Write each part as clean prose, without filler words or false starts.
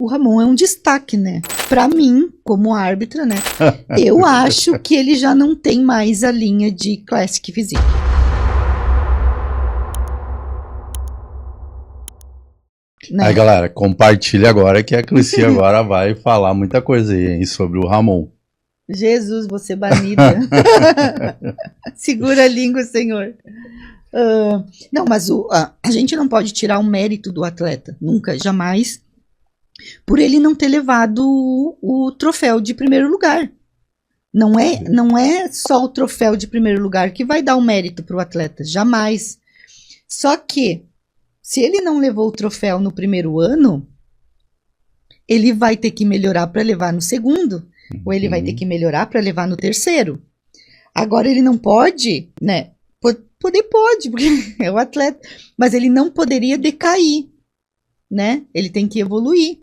o Ramon é um destaque, né? Para mim, como árbitra, né? Eu acho que ele já não tem mais a linha de Classic Physique. Né? Aí, galera, compartilha agora que a Clissi agora vai falar muita coisa aí sobre o Ramon. Jesus, você banida. Segura a língua, Senhor. Não, mas a gente não pode tirar o mérito do atleta, nunca, jamais, por ele não ter levado o troféu de primeiro lugar. Não é só o troféu de primeiro lugar que vai dar o mérito para o atleta, jamais. Só que, se ele não levou o troféu no primeiro ano, ele vai ter que melhorar para levar no segundo, ou ele vai ter que melhorar para levar no terceiro. Agora ele não pode, né? Pode, porque é o atleta, mas ele não poderia decair, né? Ele tem que evoluir.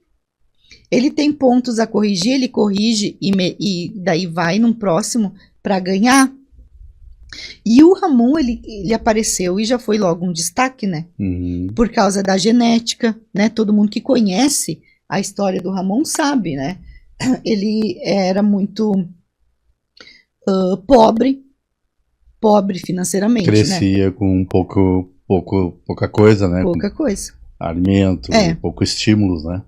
Ele tem pontos a corrigir, ele corrige e daí vai num próximo para ganhar. E o Ramon, ele apareceu e já foi logo um destaque, né? Por causa da genética, né? Todo mundo que conhece a história do Ramon sabe, né? Ele era muito pobre financeiramente, crescia, né? Com pouca coisa, né? Pouca coisa. Alimento, pouco estímulos, né?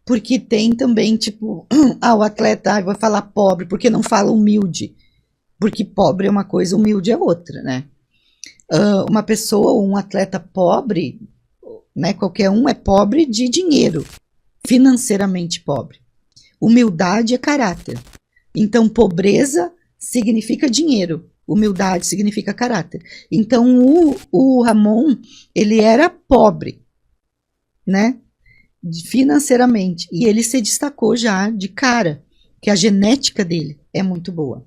Porque tem também, tipo, o atleta vai falar pobre, porque não fala humilde. Porque pobre é uma coisa, humilde é outra, né? Uma pessoa, um atleta pobre, né? Qualquer um é pobre de dinheiro, financeiramente pobre. Humildade é caráter. Então, pobreza significa dinheiro. Humildade significa caráter. Então, o Ramon, ele era pobre, né? Financeiramente. E ele se destacou já de cara, que a genética dele é muito boa.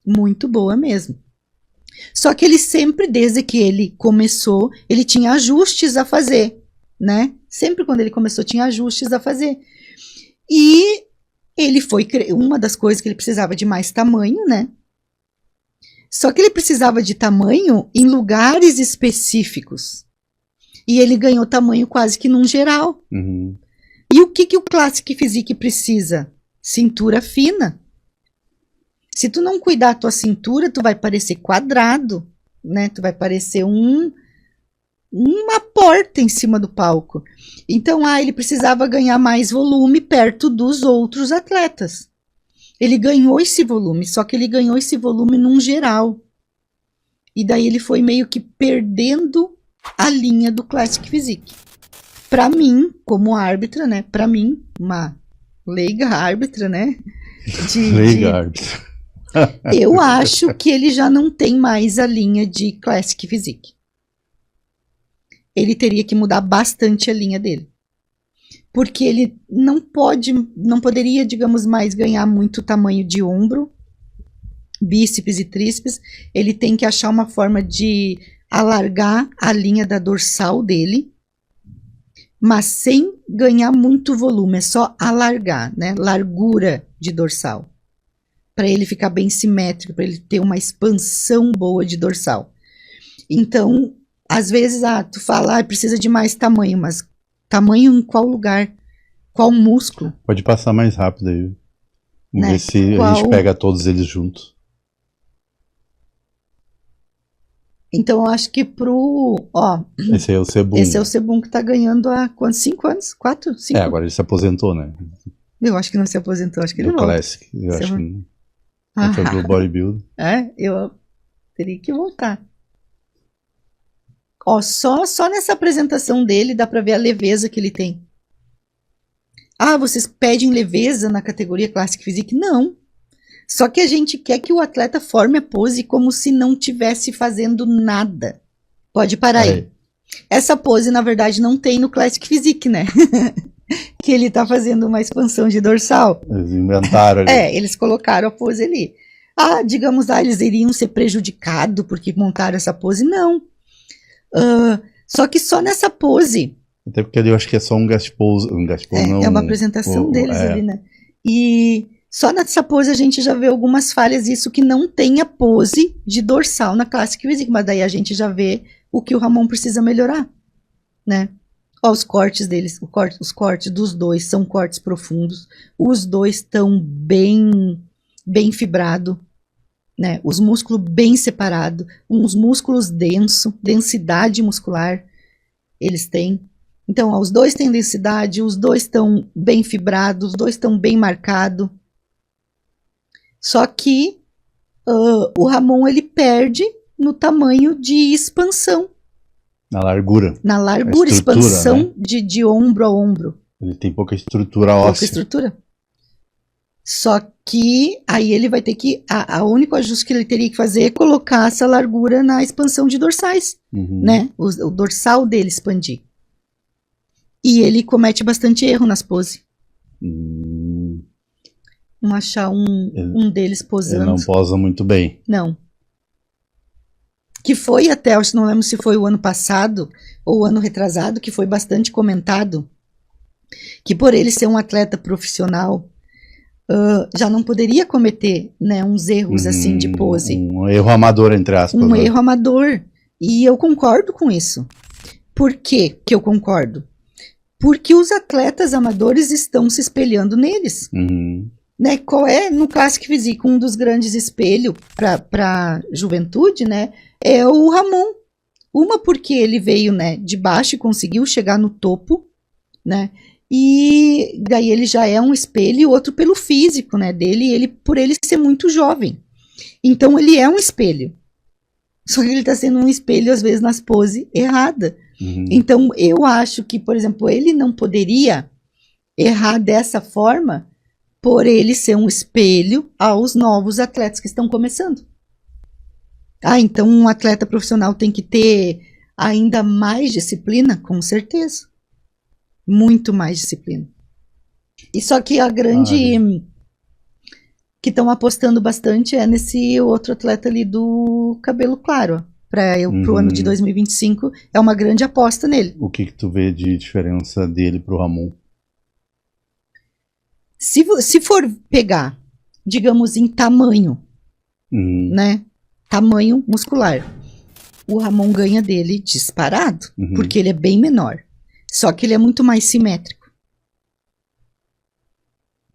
Muito boa mesmo. Só que ele sempre, desde que ele começou, ele tinha ajustes a fazer, né? Sempre quando ele começou, tinha ajustes a fazer. E ele foi, uma das coisas que ele precisava de mais tamanho, né? Só que ele precisava de tamanho em lugares específicos. E ele ganhou tamanho quase que num geral. E o que o Classic Physique precisa? Cintura fina. Se tu não cuidar da tua cintura, tu vai parecer quadrado, né? Tu vai parecer uma porta em cima do palco. Então, ele precisava ganhar mais volume perto dos outros atletas. Ele ganhou esse volume, só que ele ganhou esse volume num geral. E daí ele foi meio que perdendo a linha do Classic Physique. Para mim, como árbitra, né? Para mim, uma leiga árbitra, né? Leiga árbitra. Eu acho que ele já não tem mais a linha de Classic Physique. Ele teria que mudar bastante a linha dele. Porque ele não poderia, digamos, mais ganhar muito tamanho de ombro, bíceps e tríceps. Ele tem que achar uma forma de alargar a linha da dorsal dele, mas sem ganhar muito volume, é só alargar, né? Largura de dorsal. Para ele ficar bem simétrico, para ele ter uma expansão boa de dorsal. Então, às vezes, tu fala, precisa de mais tamanho, mas tamanho em qual lugar? Qual músculo? Pode passar mais rápido aí. Vamos ver se a gente pega todos eles juntos. Então, eu acho que esse é o Sebum. Esse é o Sebum que tá ganhando há quantos? 5 anos? 4? 5? Agora ele se aposentou, né? Eu acho que não se aposentou, acho que ele volta. Do Classic. Eu acho que não foi pro bodybuilding. Eu teria que voltar. Só nessa apresentação dele dá pra ver a leveza que ele tem. Vocês pedem leveza na categoria Classic Physique? Não. Só que a gente quer que o atleta forme a pose como se não estivesse fazendo nada. Pode parar aí. Essa pose, na verdade, não tem no Classic Physique, né? Que ele tá fazendo uma expansão de dorsal. Eles inventaram ali. Eles colocaram a pose ali. Digamos, eles iriam ser prejudicados porque montaram essa pose? Não. Só que só nessa pose. Até porque ali eu acho que é só um guest pose. Não, é uma apresentação deles ali, né? E só nessa pose a gente já vê algumas falhas, isso que não tem a pose de dorsal na Classic Physique, mas daí a gente já vê o que o Ramon precisa melhorar, né? Ó, os cortes deles, os cortes dos dois são cortes profundos. Os dois estão bem fibrado, né? Os músculos bem separados, uns músculos densos, densidade muscular eles têm. Então, ó, os dois têm densidade, os dois estão bem fibrados, os dois estão bem marcados. Só que o Ramon ele perde no tamanho de expansão. Na largura. Na largura, expansão, né? de ombro a ombro. Ele tem pouca estrutura óssea. Pouca estrutura. Só que aí ele vai ter que... O único ajuste que ele teria que fazer é colocar essa largura na expansão de dorsais. Né? O dorsal dele expandir. E ele comete bastante erro nas poses. Vamos achar um deles posando. Ele não posa muito bem. Não. Que foi até, acho que não lembro se foi o ano passado ou o ano retrasado, que foi bastante comentado, que por ele ser um atleta profissional, já não poderia cometer, né, uns erros assim de pose. Um erro amador, entre aspas. Um erro amador. E eu concordo com isso. Por quê que eu concordo? Porque os atletas amadores estão se espelhando neles. Né? Qual é, no Classic Physique, um dos grandes espelhos para a juventude, né, é o Ramon. Uma porque ele veio, né, de baixo e conseguiu chegar no topo, né, e daí ele já é um espelho, e outro pelo físico, né, dele, por ele ser muito jovem. Então ele é um espelho. Só que ele está sendo um espelho, às vezes, nas poses erradas. Então eu acho que, por exemplo, ele não poderia errar dessa forma por ele ser um espelho aos novos atletas que estão começando. Então um atleta profissional tem que ter ainda mais disciplina? Com certeza. Muito mais disciplina. E só que a grande... que estão apostando bastante é nesse outro atleta ali do cabelo claro. Pro ano de 2025, é uma grande aposta nele. O que tu vê de diferença dele pro Ramon? Se for pegar, digamos, em tamanho, né? Tamanho muscular, o Ramon ganha dele disparado, porque ele é bem menor. Só que ele é muito mais simétrico.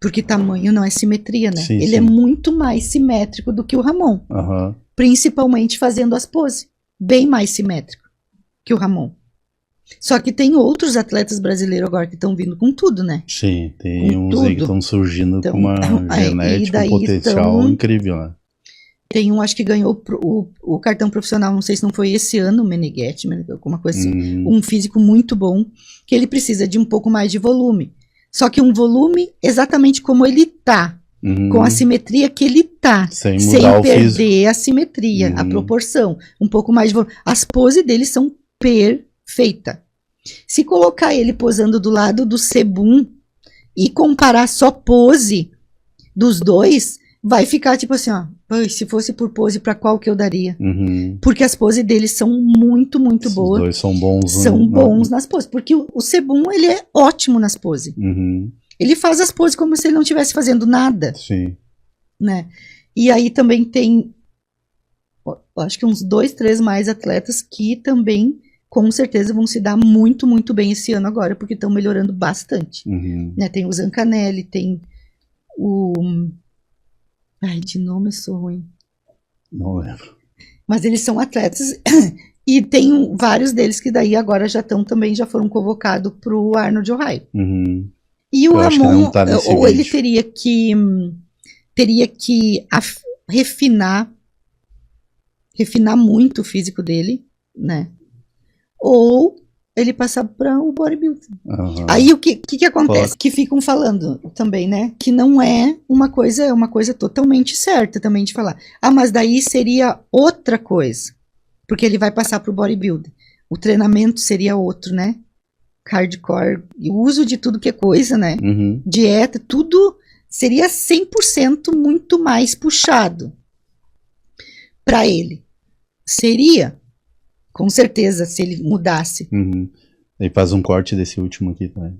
Porque tamanho não é simetria, né? Sim, ele é muito mais simétrico do que o Ramon. Principalmente fazendo as poses. Bem mais simétrico que o Ramon. Só que tem outros atletas brasileiros agora que estão vindo com tudo, né? Sim, tem uns aí que estão surgindo com uma genética, um potencial incrível, né? Tem um, acho que ganhou o cartão profissional, não sei se não foi esse ano, o Meneghetti, alguma coisa assim. Um físico muito bom, que ele precisa de um pouco mais de volume. Só que um volume exatamente como ele tá. Com a simetria que ele tá. Sem perder a simetria, a proporção. Um pouco mais de volume. As poses dele são perfeitas. Se colocar ele posando do lado do Sebum e comparar só pose dos dois, vai ficar tipo assim, ó. Se fosse por pose, pra qual que eu daria? Porque as poses deles são muito, muito boas. Os dois são bons. São bons nas poses. Porque o Sebum, ele é ótimo nas poses. Ele faz as poses como se ele não estivesse fazendo nada. Sim. Né? E aí também tem, acho que uns 2, 3 mais atletas que também, com certeza, vão se dar muito, muito bem esse ano agora, porque estão melhorando bastante. Né? Tem o Zancanelli, tem o... Ai, de nome eu sou ruim. Não lembro. Mas eles são atletas e tem vários deles que daí agora já foram convocados para o Arnold Ohio. E o Ramon, ou ele teria que refinar muito o físico dele, né? Ou ele passar para o bodybuilding. Aí o que acontece? Que ficam falando também, né? Que não é uma coisa, é uma coisa totalmente certa também de falar. Mas daí seria outra coisa. Porque ele vai passar para o bodybuilding. O treinamento seria outro, né? Hardcore, o uso de tudo que é coisa, né? Dieta, tudo seria 100% muito mais puxado para ele. Seria, com certeza, se ele mudasse. Ele faz um corte desse último aqui também.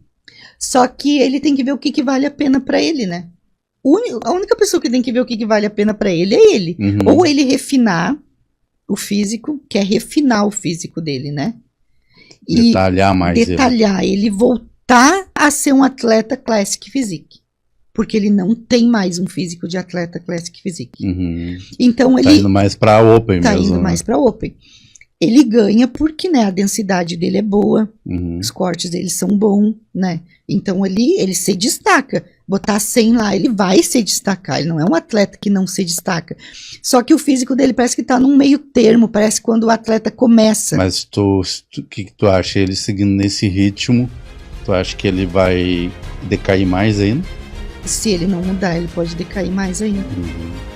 Só que ele tem que ver o que vale a pena para ele, né? A única pessoa que tem que ver o que vale a pena para ele é ele. Ou ele refinar o físico, que é refinar o físico dele, né? E detalhar mais ele voltar a ser um atleta Classic Physique. Porque ele não tem mais um físico de atleta Classic Physique. Uhum. Então Tá indo mais pra Open tá mesmo. indo né? mais para Open. Ele ganha porque, né, a densidade dele é boa, Uhum. os cortes dele são bons, né? Então ele se destaca. Botar 100 lá, ele vai se destacar. Ele não é um atleta que não se destaca. Só que o físico dele parece que tá num meio termo, parece quando o atleta começa. Mas o que tu acha? Ele seguindo nesse ritmo, tu acha que ele vai decair mais ainda? Se ele não mudar, ele pode decair mais ainda. Uhum.